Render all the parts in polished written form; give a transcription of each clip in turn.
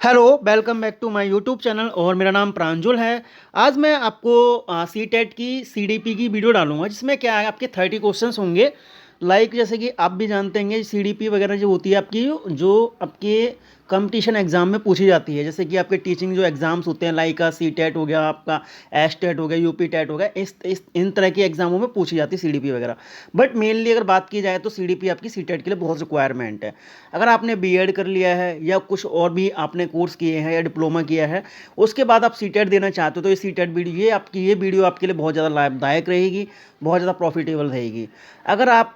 Hello, welcome back to my YouTube channel और मेरा नाम प्रांजल है। आज मैं आपको सी टेट की सीडीपी की वीडियो डालूंगा, जिसमें क्या है, आपके 30 क्वेश्चंस होंगे। लाइक जैसे कि आप भी जानते हैं सीडीपी वगैरह जो होती है आपकी, जो आपके कंपटीशन एग्जाम में पूछी जाती है, जैसे कि आपके टीचिंग जो एग्जाम्स होते हैं, लाइक का सी टेट हो गया, आपका एस टेट हो गया, यूपी टेट हो गया, इस इन तरह के एग्जामों में पूछी जाती है सीडीपी वगैरह। बट मेनली अगर बात की जाए तो सीडीपी आपकी सी टेट के लिए बहुत रिक्वायरमेंट है। अगर आपने बीएड कर लिया है या कुछ और भी आपने कोर्स किए हैं या डिप्लोमा किया है, उसके बाद आप सीटेट देना चाहते हो, तो ये सीटेट वीडियो, ये वीडियो आपके लिए बहुत ज़्यादा लाभदायक रहेगी, बहुत ज़्यादा प्रॉफिटेबल रहेगी। अगर आप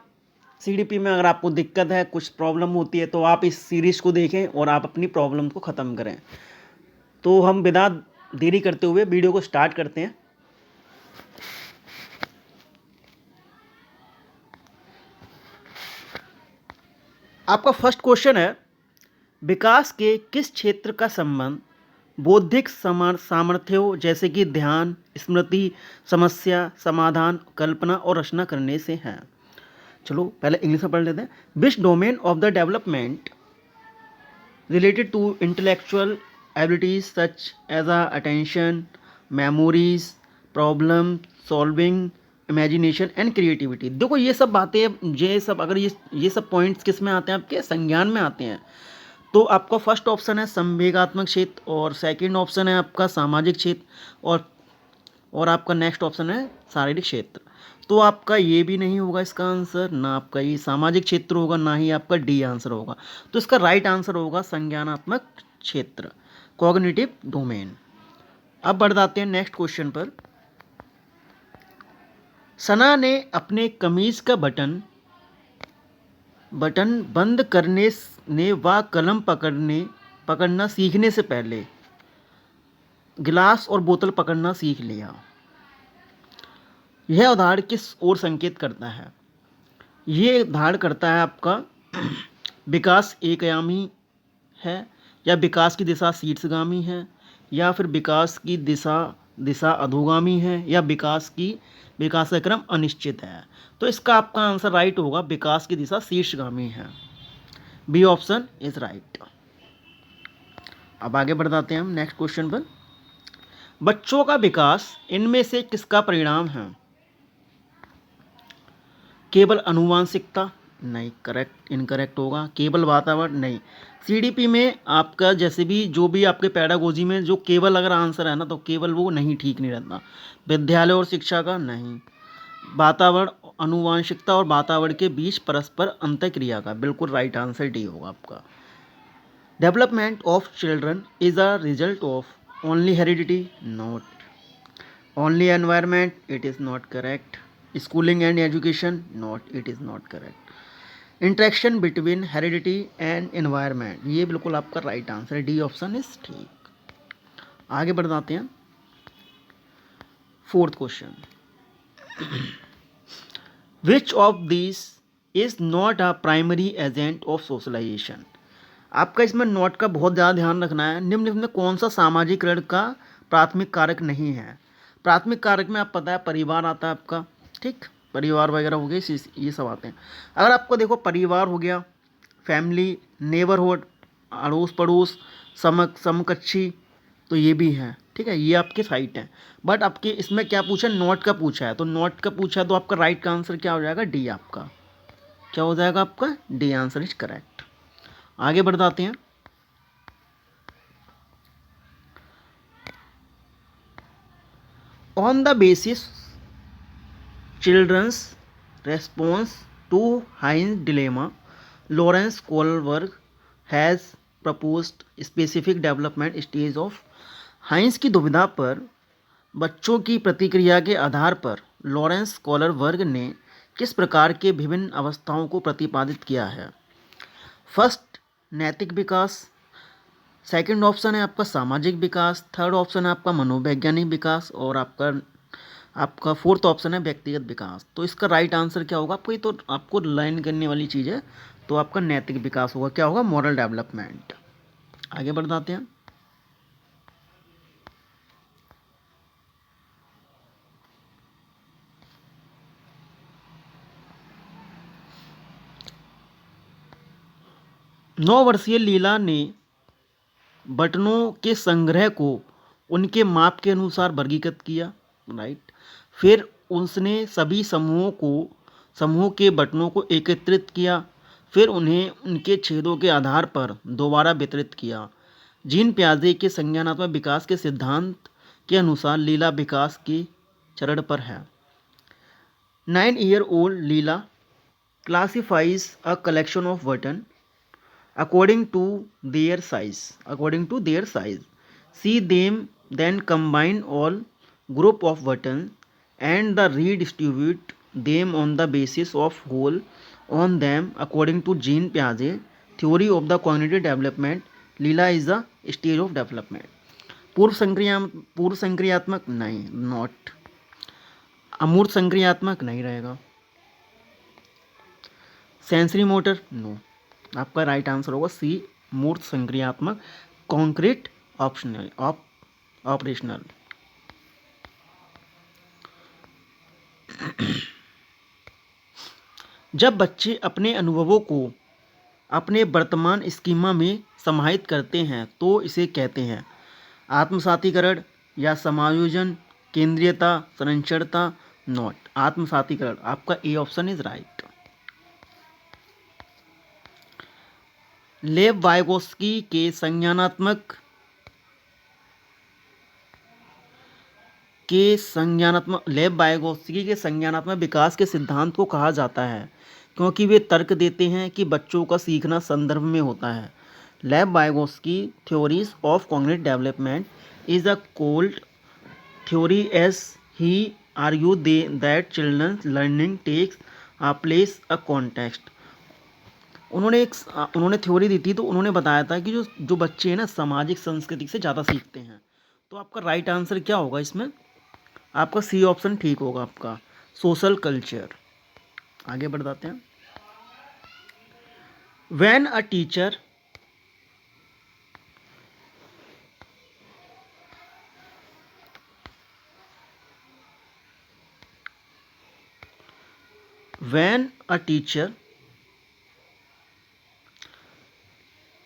सीडीपी में अगर आपको दिक्कत है, कुछ प्रॉब्लम होती है, तो आप इस सीरीज़ को देखें और आप अपनी प्रॉब्लम को ख़त्म करें। तो हम बिना देरी करते हुए वीडियो को स्टार्ट करते हैं। आपका फर्स्ट क्वेश्चन है, विकास के किस क्षेत्र का संबंध बौद्धिक सामर्थ्यों जैसे कि ध्यान, स्मृति, समस्या समाधान, कल्पना और रचना करने से है? चलो पहले इंग्लिश में पढ़ लेते हैं। Which domain of the development related to intellectual abilities such as attention, memories, problem solving, imagination and creativity. देखो ये सब बातें, ये सब अगर ये सब पॉइंट्स किस में आते हैं, आपके संज्ञान में आते हैं। तो आपका फर्स्ट ऑप्शन है संवेगात्मक क्षेत्र, और सेकंड ऑप्शन है आपका सामाजिक क्षेत्र, और आपका नेक्स्ट ऑप्शन है शारीरिक क्षेत्र। तो आपका ये भी नहीं होगा इसका आंसर, ना आपका ये सामाजिक क्षेत्र होगा, ना ही आपका डी आंसर होगा। तो इसका राइट आंसर होगा संज्ञानात्मक क्षेत्र, कॉग्निटिव डोमेन। अब बढ़ जाते हैं नेक्स्ट क्वेश्चन पर। सना ने अपने कमीज का बटन बंद करने ने व कलम पकड़ना सीखने से पहले गिलास और बोतल पकड़ना सीख लिया। यह उदाहरण किस ओर संकेत करता है? ये उदाहरण करता है आपका विकास एकयामी है, या विकास की दिशा शीर्षगामी है, या फिर विकास की दिशा दिशा अधोगामी है, या विकास का क्रम अनिश्चित है। तो इसका आपका आंसर राइट होगा, विकास की दिशा शीर्षगामी है। B option is right. अब आगे बढ़ जाते हैं हम नेक्स्ट क्वेश्चन पर। बच्चों का विकास इनमें से किसका परिणाम है? केवल अनुवांशिकता? नहीं, करेक्ट इनकरेक्ट होगा। केवल वातावरण? नहीं। सीडीपी में आपका जैसे भी जो भी आपके पैडागोजी में जो केवल अगर आंसर है ना, तो केवल वो नहीं, ठीक नहीं रहता। विद्यालय और शिक्षा का? नहीं। वातावरण, अनुवांशिकता और वातावरण के बीच परस्पर अंतःक्रिया का? बिल्कुल राइट आंसर डी होगा आपका। Development of children is a result of only heredity? Not. Only environment? It is not correct. schooling and education? Not, it is not correct. Interaction between heredity and environment? ये बिल्कुल आपका right answer है, D option is ठीक। आगे बढ़ जाते हैं fourth question. Which of this is not a primary agent of socialisation? आपका इसमें नोट का बहुत ज़्यादा ध्यान रखना है। निम्न में कौन सा सामाजिकरण का प्राथमिक कारक नहीं है? प्राथमिक कारक में आप पता है परिवार आता है आपका, ठीक, परिवार वगैरह हो गए, ये सब आते हैं। अगर आपको देखो परिवार हो गया, फैमिली, नेबरहुड, अड़ोस पड़ोस, समकक्षी, तो ये भी है, ठीक है, ये आपके साइट हैं। बट आपके इसमें क्या पूछा, नोट का पूछा है, तो नोट का पूछा है, तो आपका राइट का आंसर क्या हो जाएगा? डी। आपका क्या हो जाएगा? आपका डी आंसर इज करेक्ट। आगे बढ़ जाते हैं। On the basis children's response to Heinz dilemma, Lawrence Kohlberg has proposed specific development stage of हाइंस की दुविधा पर बच्चों की प्रतिक्रिया के आधार पर लॉरेंस कोलरबर्ग ने किस प्रकार के विभिन्न अवस्थाओं को प्रतिपादित किया है? फर्स्ट, नैतिक विकास। सेकंड ऑप्शन है आपका सामाजिक विकास। थर्ड ऑप्शन है आपका मनोवैज्ञानिक विकास। और आपका फोर्थ ऑप्शन है व्यक्तिगत विकास। तो इसका राइट आंसर क्या होगा? आपको ये तो आपको लाइन करने वाली चीज़ है, तो आपका नैतिक विकास होगा। क्या होगा? Moral development. आगे बढ़ जाते हैं। नौ वर्षीय लीला ने बटनों के संग्रह को उनके माप के अनुसार वर्गीकृत किया, राइट। फिर उसने सभी समूहों के बटनों को एकत्रित किया, फिर उन्हें उनके छेदों के आधार पर दोबारा वितरित किया। जीन पियाजे के संज्ञानात्मक विकास के सिद्धांत के अनुसार लीला विकास के चरण पर है। 9-year-old Leela classifies a collection of buttons according to their size. She them then combine all group of buttons and the redistribute them on the basis of whole on them according to Jean Piaget theory of the cognitive development. Leela is a stage of development. पूर्व संक्रियात्मक नहीं, not. अमूर्त संक्रियात्मक नहीं रहेगा। Sensory motor, no. आपका right answer होगा C, मूर्त संक्रियात्मक। Concrete optional, operational. जब बच्चे अपने अनुभवों को अपने वर्तमान स्कीमा में समाहित करते हैं तो इसे कहते हैं आत्मसातीकरण या समायोजन, केंद्रीयता, संरचणता, नॉट। आत्मसातीकरण, आपका ए ऑप्शन इज राइट। लेव वाइगोत्स्की के संज्ञानात्मक विकास के सिद्धांत को कहा जाता है क्योंकि वे तर्क देते हैं कि बच्चों का सीखना संदर्भ में होता है। Lev Vygotsky theories of cognitive development is a called theory as he argue that children's learning takes a place a context. उन्होंने थ्योरी दी थी, तो उन्होंने बताया था कि जो बच्चे हैं ना सामाजिक संस्कृति से ज़्यादा सीखते हैं। तो आपका राइट आंसर क्या होगा इसमें? आपका सी ऑप्शन ठीक होगा, आपका सोशल कल्चर। आगे बढ़ जाते हैं। When a teacher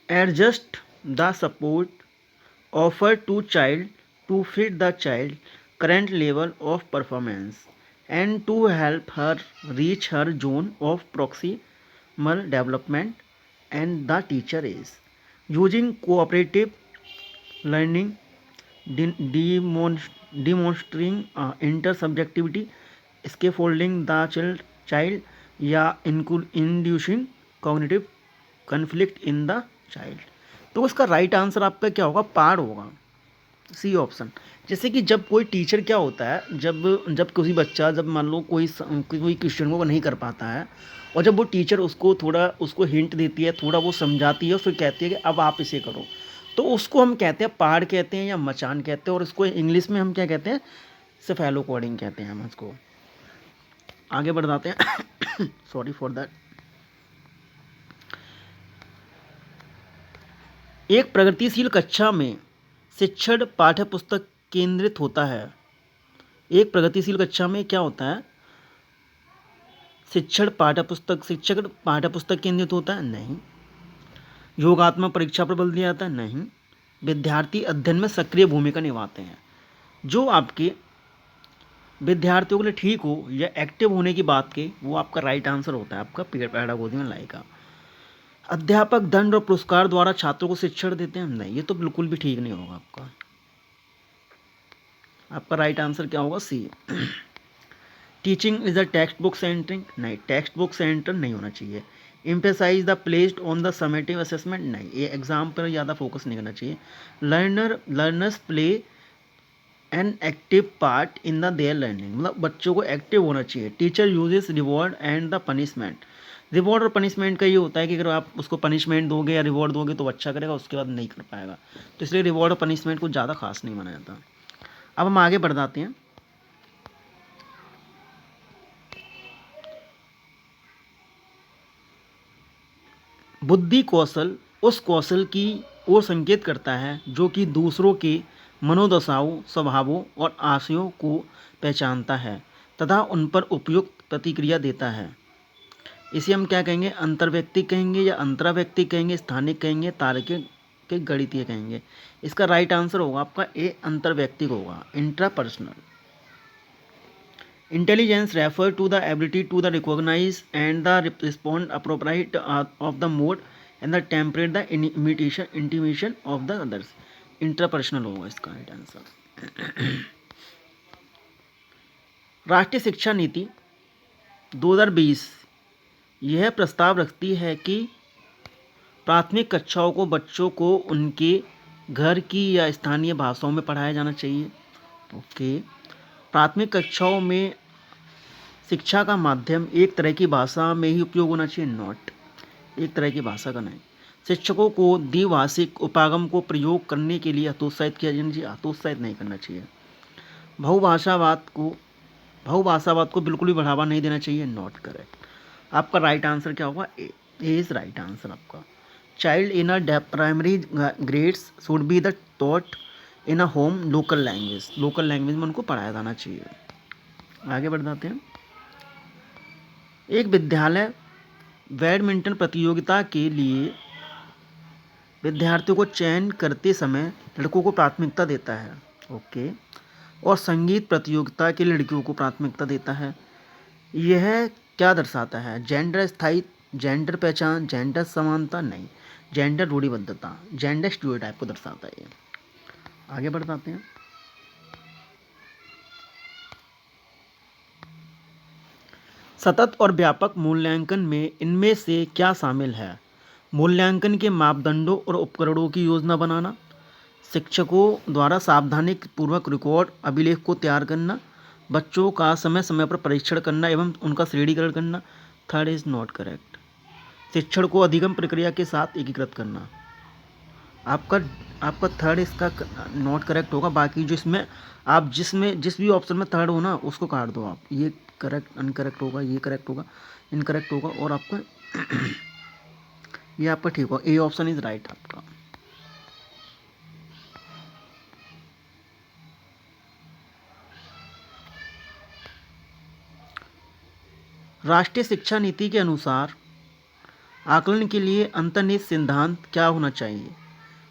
adjust the support offered to child to fit the child current level of performance and to help her reach her zone of proximal development, and the teacher is using cooperative learning, demonstrating intersubjectivity, scaffolding the child या inducing cognitive conflict in the child। तो उसका right answer आपका क्या होगा? Part होगा, C option. जैसे कि जब कोई टीचर क्या होता है, जब कोई बच्चा, जब मान लो कोई क्वेश्चन को नहीं कर पाता है, और जब वो टीचर उसको हिंट देती है, थोड़ा वो समझाती है, फिर कहती है कि अब आप इसे करो, तो उसको हम कहते हैं पाड़ कहते हैं या मचान कहते हैं, और इसको इंग्लिश में हम क्या कहते हैं? सेफेलोकोडिंग कहते हैं हम इसको। आगे बढ़ जाते हैं। Sorry for that. एक प्रगतिशील कक्षा में शिक्षण पाठ्यपुस्तक केंद्रित होता है। एक प्रगतिशील कक्षा में क्या होता है? शिक्षण पाठ्यपुस्तक केंद्रित होता है? नहीं। योगात्मक परीक्षा पर बल दिया जाता है? नहीं। विद्यार्थी अध्ययन में सक्रिय भूमिका निभाते हैं। जो आपके विद्यार्थियों के लिए ठीक हो या एक्टिव होने की बात के, वो आपका राइट आंसर होता है, आपका पेडागोजी में लाएगा। अध्यापक दंड और पुरस्कार द्वारा छात्रों को शिक्षण देते हैं? नहीं, ये तो बिल्कुल भी ठीक नहीं होगा आपका। आपका राइट आंसर क्या होगा? C. Teaching is a textbook centring? नहीं, टेक्स्ट बुक सेंटर नहीं होना चाहिए। Emphasise the placed on the summative assessment? नहीं, ये एग्जाम पर ज़्यादा फोकस नहीं करना चाहिए। Learners play an active part in the their learning, मतलब बच्चों को एक्टिव होना चाहिए। Teacher uses reward and the punishment? Reward और पनिशमेंट का ये होता है कि अगर आप उसको पनिशमेंट दोगे या रिवॉर्ड दोगे तो अच्छा करेगा, उसके बाद नहीं कर पाएगा, तो इसलिए रिवॉर्ड और पनिशमेंट को ज़्यादा खास नहीं माना जाता। अब हम आगे बढ़ जाते हैं। बुद्धि कौशल उस कौशल की ओर संकेत करता है जो कि दूसरों के मनोदशाओं, स्वभावों और आशयों को पहचानता है तथा उन पर उपयुक्त प्रतिक्रिया देता है। इसे हम क्या कहेंगे? अंतर्व्यक्तिक कहेंगे या अंतराव्यक्तिक कहेंगे, स्थानिक कहेंगे, तार्किक के गणितीय कहेंगे। इसका राइट आंसर होगा आपका ए, अंतर व्यक्तिक होगा, intrapersonal. Intelligence refer to the ability to the recognise and the respond appropriate of the mood and the temperate the intimation of the others. Intrapersonal होगा इसका राइट आंसर। राष्ट्रीय शिक्षा नीति 2020 यह प्रस्ताव रखती है कि प्राथमिक कक्षाओं को बच्चों को उनके घर की या स्थानीय भाषाओं में पढ़ाया जाना चाहिए। ओके, प्राथमिक कक्षाओं में शिक्षा का माध्यम एक तरह की भाषा में ही उपयोग होना चाहिए, नॉट एक तरह की भाषा का नहीं। शिक्षकों को द्विभाषिक उपागम को प्रयोग करने के लिए हतोत्साहित किया जाना चाहिए, हतोत्साहित नहीं करना चाहिए। बहुभाषावाद को बिल्कुल भी बढ़ावा नहीं देना चाहिए, नॉट करेक्ट। आपका राइट आंसर क्या होगा, ए इज राइट आंसर आपका। Child in a primary grades should be the taught in a home local language में उनको पढ़ाया जाना चाहिए। आगे बढ़ जाते हैं। एक विद्यालय बैडमिंटन प्रतियोगिता के लिए विद्यार्थियों को चयन करते समय लड़कों को प्राथमिकता देता है, ओके, और संगीत प्रतियोगिता के लड़कियों को प्राथमिकता देता है। यह क्या दर्शाता है, जेंडर स्थायित्व, जेंडर पहचान, जेंडर समानता, नहीं, जेंडर रूढ़िबद्धता, जेंडर स्टीरियोटाइप को दर्शाता है ये। आगे बढ़ जाते हैं। सतत और व्यापक मूल्यांकन में इनमें से क्या शामिल है, मूल्यांकन के मापदंडों और उपकरणों की योजना बनाना, शिक्षकों द्वारा सावधानी पूर्वक रिकॉर्ड अभिलेख को तैयार करना, बच्चों का समय समय पर परीक्षण करना एवं उनका श्रेणीकरण करना। Third is not correct. शिक्षण को अधिगम प्रक्रिया के साथ एकीकृत करना। आपका थर्ड इसका नॉट करेक्ट होगा। बाकी जो इसमें आप जिस भी ऑप्शन में थर्ड हो ना उसको काट दो आप। ये करेक्ट अनकरेक्ट होगा, ये करेक्ट होगा, इनकरेक्ट होगा, और आपका ये आपका ठीक होगा। ए ऑप्शन इज राइट आपका। राष्ट्रीय शिक्षा नीति के अनुसार आकलन के लिए अंतर्निहित सिद्धांत क्या होना चाहिए?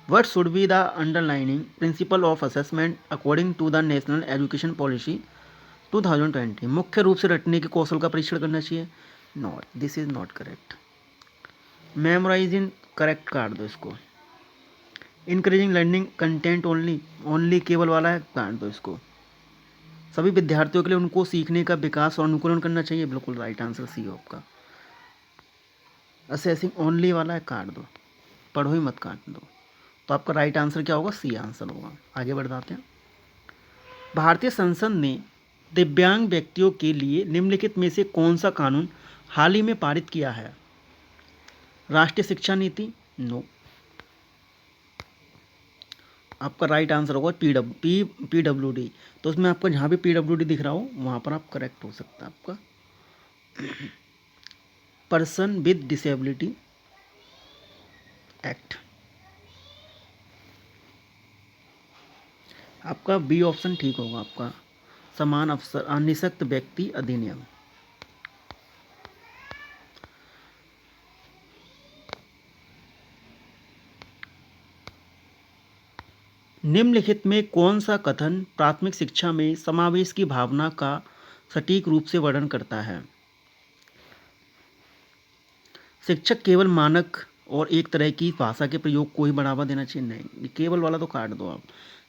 What should be the underlying principle of assessment according to the National Education Policy 2020? मुख्य रूप से रटने के कौशल का परीक्षण करना चाहिए, not, this is not correct. Memorising correct काट दो इसको। इनकरेजिंग लर्निंग कंटेंट ओनली केवल वाला है, काट दो इसको। सभी विद्यार्थियों के लिए उनको सीखने का विकास और अनुकूलन करना चाहिए, बिल्कुल राइट आंसर सी हो आपका। असेसिंग ओनली वाला है, काट दो, पढ़ो ही मत, काट दो। तो आपका राइट आंसर क्या होगा, सी आंसर होगा। आगे बढ़ जाते हैं। भारतीय संसद ने दिव्यांग व्यक्तियों के लिए निम्नलिखित में से कौन सा कानून हाल ही में पारित किया है? राष्ट्रीय शिक्षा नीति, नो। आपका राइट आंसर होगा PWD। तो उसमें आपको जहाँ भी PWD दिख रहा हो वहाँ पर आप करेक्ट हो सकता है आपका। पर्सन विद डिसेबिलिटी एक्ट, आपका बी ऑप्शन ठीक होगा आपका। समान अवसर अनिशक्त व्यक्ति अधिनियम। निम्नलिखित में कौन सा कथन प्राथमिक शिक्षा में समावेश की भावना का सटीक रूप से वर्णन करता है? शिक्षक केवल मानक और एक तरह की भाषा के प्रयोग को ही बढ़ावा देना चाहिए, नहीं, केवल वाला तो काट दो आप।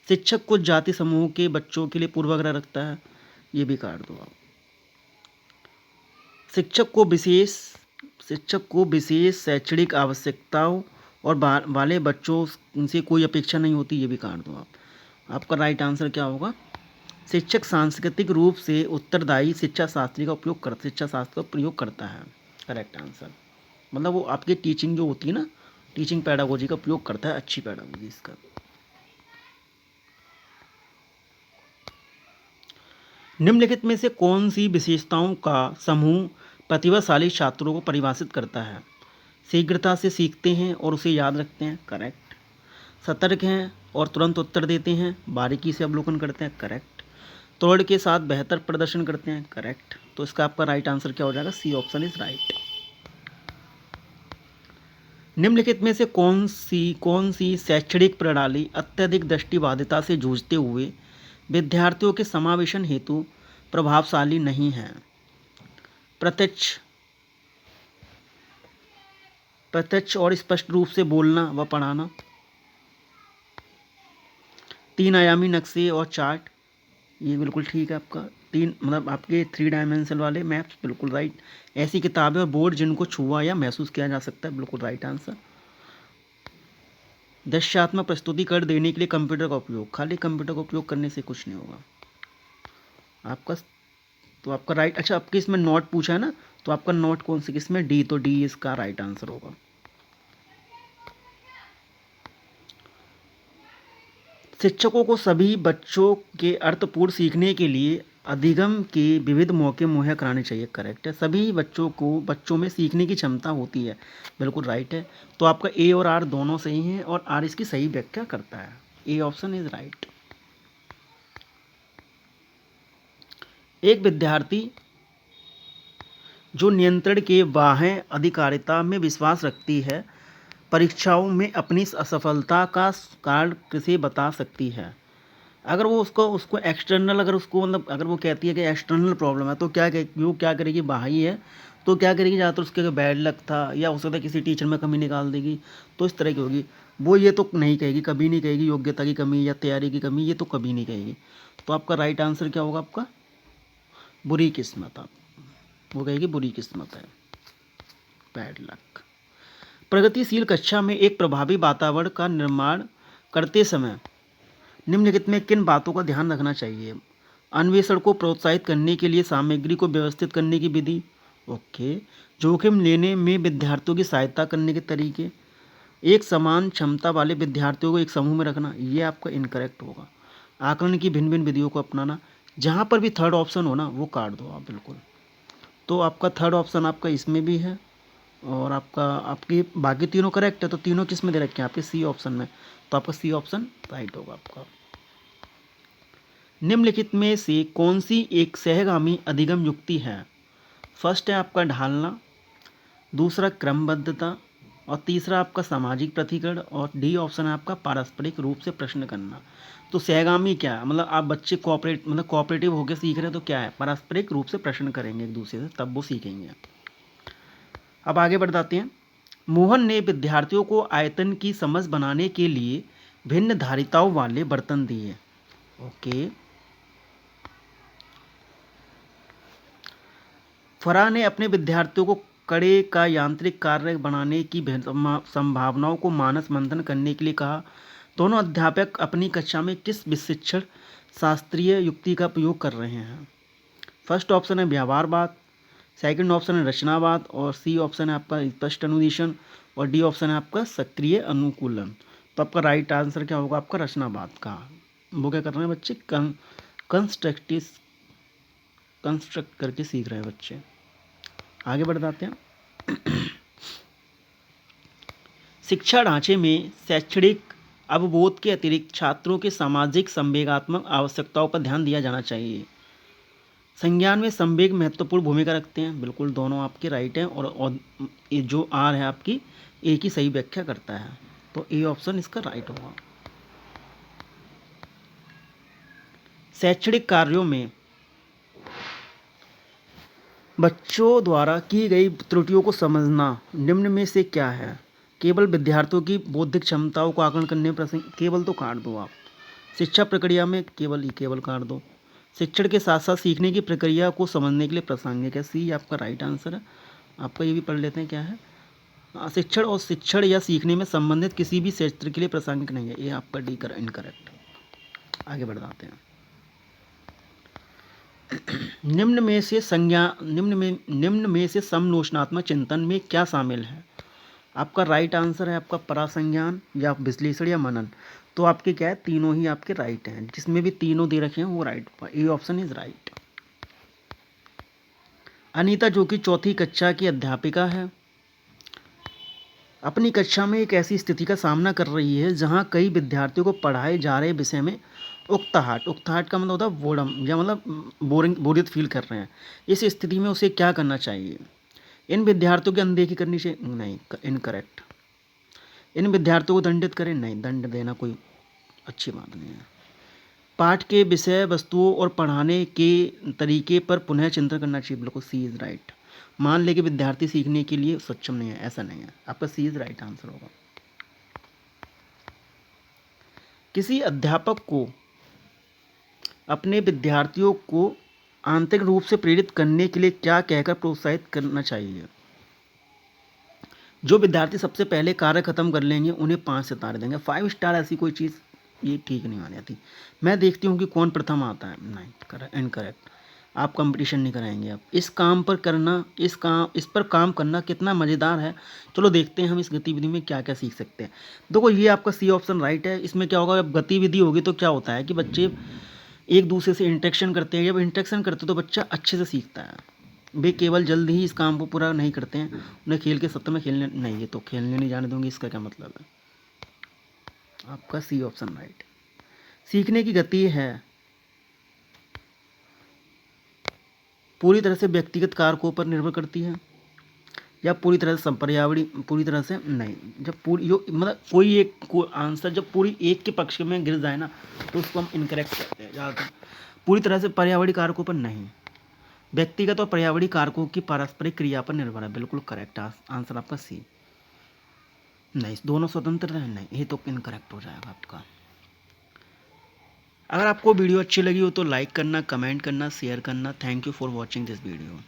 शिक्षक को जाति समूह के बच्चों के लिए पूर्वाग्रह रखता है, ये भी काट दो आप। शिक्षक को विशेष शैक्षणिक आवश्यकताओं और वाले बच्चों से कोई अपेक्षा नहीं होती, ये भी काट दो आप। आपका राइट आंसर क्या होगा? शिक्षक सांस्कृतिक रूप से उत्तरदायी शिक्षा शास्त्र का प्रयोग करता है, करेक्ट आंसर। मतलब वो आपकी टीचिंग जो होती है ना, टीचिंग पैडागोजी का प्रयोग करता है, अच्छी पैडागोजी इसका। निम्नलिखित में से कौन सी विशेषताओं का समूह प्रतिभाशाली छात्रों को परिभाषित करता है? शीघ्रता से सीखते हैं और उसे याद रखते हैं, करेक्ट। सतर्क हैं और तुरंत उत्तर देते हैं, बारीकी से अवलोकन करते हैं, करेक्ट। तोड़ के साथ बेहतर प्रदर्शन करते हैं, करेक्ट। तो इसका आपका राइट आंसर क्या हो जाएगा? C option is right. निम्नलिखित में से कौन सी शैक्षणिक प्रणाली अत्यधिक दृष्टिबाधिता से जूझते हुए विद्यार्थियों के समावेशन हेतु प्रभावशाली नहीं है? प्रत्यक्ष प्रत्यक्ष और स्पष्ट रूप से बोलना व पढ़ाना, 3 आयामी नक्शे और चार्ट, ये बिल्कुल ठीक है आपका। आपके 3 डायमेंशन वाले मैप्स, बिल्कुल राइट। ऐसी किताबें और बोर्ड जिनको छुआ या महसूस किया जा सकता है, बिल्कुल राइट आंसर। दृश्यात्मक प्रस्तुतिकरण देने के लिए कंप्यूटर का उपयोग, खाली कंप्यूटर का उपयोग करने से कुछ नहीं होगा आपका। तो आपका राइट, अच्छा आपके इसमें नोट पूछा है ना, तो आपका नोट कौन सी किसमें, डी, तो डी इसका राइट आंसर होगा। शिक्षकों को सभी बच्चों के अर्थपूर्ण सीखने के लिए अधिगम के विविध मौके मुहैया कराने चाहिए, करेक्ट है। सभी बच्चों में सीखने की क्षमता होती है, बिल्कुल राइट है। तो आपका ए और आर दोनों सही हैं और आर इसकी सही व्याख्या करता है। A option is right. एक विद्यार्थी जो नियंत्रण के बाह्य अधिकारिता में विश्वास रखती है परीक्षाओं में अपनी असफलता का कारण किसे बता सकती है? अगर वो उसको एक्सटर्नल, अगर वो कहती है कि एक्सटर्नल प्रॉब्लम है, तो वो क्या करेगी, बाहरी है तो क्या करेगी, ज़्यादातर उसके बैड लक था या हो सकता है किसी टीचर में कमी निकाल देगी, तो इस तरह की होगी। वो ये तो नहीं कहेगी, कभी नहीं कहेगी योग्यता की कमी या तैयारी की कमी, ये तो कभी नहीं कहेगी। तो आपका राइट आंसर क्या होगा आपका, बुरी किस्मत। आप वो कहेगी बुरी किस्मत है, बैड लक। प्रगतिशील कक्षा में एक प्रभावी वातावरण का निर्माण करते समय निम्नलिखित में किन बातों का ध्यान रखना चाहिए? अन्वेषण को प्रोत्साहित करने के लिए सामग्री को व्यवस्थित करने की विधि, ओके। जोखिम लेने में विद्यार्थियों की सहायता करने के तरीके, एक समान क्षमता वाले विद्यार्थियों को एक समूह में रखना, ये आपका इनकरेक्ट होगा। आकलन की भिन्न भिन्न विधियों को अपनाना, जहाँ पर भी थर्ड ऑप्शन हो ना वो काट दो आप, बिल्कुल। तो आपका थर्ड ऑप्शन आपका इसमें भी है और आपकी बाकी तीनों करेक्ट है, तो तीनों किस में दे रखे हैं आपके, सी ऑप्शन में, तो आपका सी ऑप्शन राइट होगा आपका। निम्नलिखित में से कौन सी एक सहगामी अधिगम युक्ति है? फर्स्ट है आपका ढालना, दूसरा क्रमबद्धता और तीसरा आपका सामाजिक प्रतिकरण और डी ऑप्शन है आपका पारस्परिक रूप से प्रश्न करना। तो सहगामी क्या है, मतलब आप बच्चे कोऑपरेटिव होकर सीख रहे हैं, तो क्या है, पारस्परिक रूप से प्रश्न करेंगे एक दूसरे से, तब वो सीखेंगे। अब आगे बढ़ाते हैं। मोहन ने विद्यार्थियों को आयतन की समझ बनाने के लिए भिन्न धारिताओं वाले बर्तन दिए, ओके। फराह ने अपने विद्यार्थियों को कड़े का यांत्रिक कार्य बनाने की संभावनाओं को मानस मंथन करने के लिए कहा। दोनों अध्यापक अपनी कक्षा में किस विशिक्षण शास्त्रीय युक्ति का प्रयोग कर रहे हैं? फर्स्ट ऑप्शन है व्यवहारवाद, सेकंड ऑप्शन है रचनावाद और सी ऑप्शन है आपका स्पष्ट अनुदेशन और डी ऑप्शन है आपका सक्रिय अनुकूलन। तो आपका राइट आंसर क्या होगा आपका रचनावाद का। वो क्या कर रहे हैं बच्चे, कंस्ट्रक्ट करके सीख रहे हैं बच्चे। आगे बढ़ जाते हैं। शिक्षा ढांचे में शैक्षणिक अवबोध के अतिरिक्त छात्रों के सामाजिक संवेगात्मक आवश्यकताओं पर ध्यान दिया जाना चाहिए। संज्ञान में संवेग महत्वपूर्ण भूमिका रखते हैं, बिल्कुल दोनों आपके राइट हैं और ये जो आर है आपकी ए की सही व्याख्या करता है, तो ए ऑप्शन इसका राइट होगा। शैक्षणिक कार्यों में बच्चों द्वारा की गई त्रुटियों को समझना निम्न में से क्या है? केवल विद्यार्थियों की बौद्धिक क्षमताओं को आकलन करने में केवल तो काट दो आप। शिक्षा प्रक्रिया में केवल काट दो। शिक्षण के साथ साथ सीखने की प्रक्रिया को समझने के लिए प्रासंगिक है, सी आपका राइट आंसर है। आपका ये भी पढ़ लेते हैं क्या है, शिक्षण या सीखने में संबंधित किसी भी क्षेत्र के लिए प्रासंगिक नहीं है, ये आपका डी इनकरेक्ट। आगे बढ़ जाते हैं। निम्न में से समलोचनात्मक चिंतन में क्या शामिल है? आपका राइट आंसर है आपका परासंज्ञान या विश्लेषण या मनन। तो आपके क्या है, तीनों ही आपके राइट हैं, जिसमें भी तीनों दे रखे हैं वो right, A option is right. Anita जो कि चौथी कक्षा की अध्यापिका है, अपनी कक्षा में एक ऐसी स्थिति का सामना कर रही है जहां कई विद्यार्थियों को पढ़ाए जा रहे विषय में उकताहट का मतलब होता है बोर्डम, या मतलब बोरियत फील कर रहे हैं। इस स्थिति में उसे क्या करना चाहिए? इन विद्यार्थियों की अनदेखी करनी चाहिए, नहीं, इनकरेक्ट। इन विद्यार्थियों को दंडित करें? नहीं, दंड देना कोई अच्छी बात नहीं है। पाठ के विषय वस्तुओं और पढ़ाने के तरीके पर पुनः चिंतन करना चाहिए। बिल्कुल सी इज़ राइट। मान ले कि विद्यार्थी सीखने के लिए सक्षम नहीं है, ऐसा नहीं है। आपका सी इज़ राइट आंसर होगा। किसी अध्यापक को अपने विद्यार्थियों को आंतरिक रूप से प्रेरित करने के लिए क्या कहकर प्रोत्साहित करना चाहिए? जो विद्यार्थी सबसे पहले कार्य खत्म कर लेंगे उन्हें 5 सितारे देंगे। 5 स्टार ऐसी कोई चीज़ ये ठीक नहीं मानी जाती। मैं देखती हूँ कि कौन प्रथम आता है। नहीं, इनकरेक्ट। आप कंपटीशन नहीं कराएंगे। आप इस काम पर करना, इस पर काम करना कितना मज़ेदार है। चलो देखते हैं हम इस गतिविधि में क्या क्या सीख सकते हैं। देखो ये आपका सी ऑप्शन राइट है। इसमें क्या होगा, जब गतिविधि होगी तो क्या होता है कि बच्चे एक दूसरे से इंटरेक्शन करते हैं। जब इंटरेक्शन करते हैं तो बच्चा अच्छे से सीखता है। वे केवल जल्द ही इस काम को पूरा नहीं करते हैं, उन्हें खेल के सत्र में खेलने नहीं, ये तो खेलने नहीं जाने दूंगी, इसका क्या मतलब है? आपका सी ऑप्शन राइट। सीखने की गति है पूरी तरह से व्यक्तिगत कारकों पर निर्भर करती है या पूरी तरह से पर्यावरणीय? पूरी तरह से नहीं। जब पूरी मतलब कोई एक आंसर जब पूरी एक के पक्ष में गिर जाए ना तो उसको हम इनकरेक्ट कहते हैं ज़्यादातर। पूरी तरह से पर्यावरणीय कारकों पर नहीं, व्यक्तिगत और पर्यावरणीय कारकों की पारस्परिक क्रिया पर निर्भर है। बिल्कुल करेक्ट आंसर आपका सी। नहीं, दोनों स्वतंत्र है नहीं, ये तो इनकरेक्ट हो जाएगा आपका। अगर आपको वीडियो अच्छी लगी हो तो लाइक करना, कमेंट करना, शेयर करना। Thank you for watching this video.